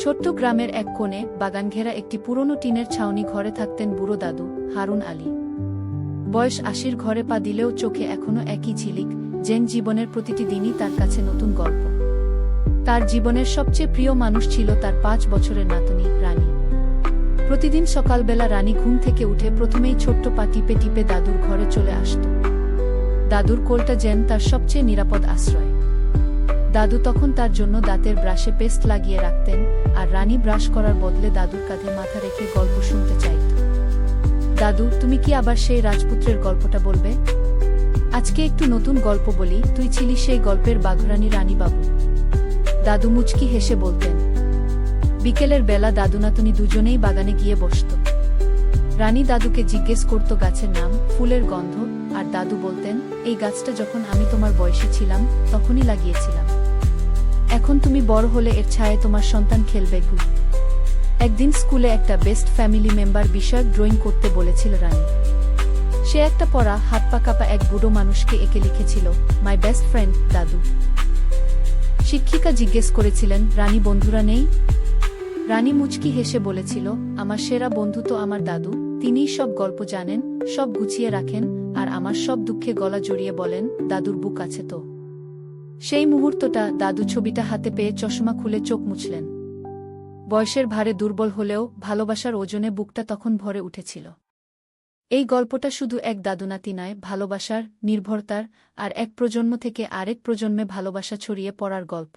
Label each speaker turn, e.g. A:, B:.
A: ছোট্ট গ্রামের এক কোণে বাগানঘেরা একটি পুরনো টিনের ছাউনি ঘরে থাকতেন বুড়ো দাদু হারুন আলী। বয়স ৮০ ঘরে পা দিলেও চোখে এখনো একই ঝিলিক, যেন জীবনের প্রতিটি দিনই তার কাছে নতুন গল্প। তার জীবনের সবচেয়ে প্রিয় মানুষ ছিল তার ৫ বছরের নাতনি রানী। প্রতিদিন সকালবেলা রানী ঘুম থেকে উঠে প্রথমেই ছোট্ট পা টিপে টিপে দাদুর ঘরে চলে আসত। দাদুর কোলটা যেন তার সবচেয়ে নিরাপদ আশ্রয়। দাদু তখন তার জন্য দাঁতের ব্রাশে পেস্ট লাগিয়ে রাখতেন, আর রানী ব্রাশ করার বদলে দাদুর কাঁধে মাথা রেখে গল্প শুনতে চাইত। দাদু, তুমি কি আবার সেই রাজপুত্রের গল্পটা বলবে? আজকে একটু নতুন গল্প বলি, তুই ছিলি সেই গল্পের বাঘরানী রানী বাবু। দাদু মুচকি হেসে বলতেন। বিকেলের বেলা দাদু নাতনি দুজনেই বাগানে গিয়ে বসত। রানী দাদুকে জিজ্ঞেস করত গাছের নাম, ফুলের গন্ধ, আর দাদু বলতেন, এই গাছটা যখন আমি তোমার বয়সী ছিলাম তখনই লাগিয়েছিলাম। এখন তুমি বড় হলে এর ছায়ায় তোমার সন্তান খেলবে। একদিন স্কুলে একটা বেস্ট ফ্যামিলি মেম্বার বিষয়ক ড্রয়িং করতে বলেছিল রানী। সে একটা পড়া হাত পা কাঁপা এক বুড়ো মানুষকে এঁকে লিখেছিল, মাই বেস্ট ফ্রেন্ড দাদু। শিক্ষিকা জিজ্ঞেস করেছিলেন, রানী বন্ধুরা নেই? রানী মুচকি হেসে বলেছিল, আমার সেরা বন্ধু তো আমার দাদু, তিনিই সব গল্প জানেন, সব গুছিয়ে রাখেন, আর আমার সব দুঃখে গলা জড়িয়ে বলেন, দাদুর বুক আছে তো। সেই মুহূর্তটা দাদু ছবিটা হাতে পেয়ে চশমা খুলে চোখ মুছলেন। বয়সের ভারে দুর্বল হলেও ভালোবাসার ওজনে বুকটা তখন ভরে উঠেছিল। এই গল্পটা শুধু এক দাদুনাতি নয়, ভালোবাসার, নির্ভরতার, আর এক প্রজন্ম থেকে আরেক প্রজন্মে ভালোবাসা ছড়িয়ে পড়ার গল্প।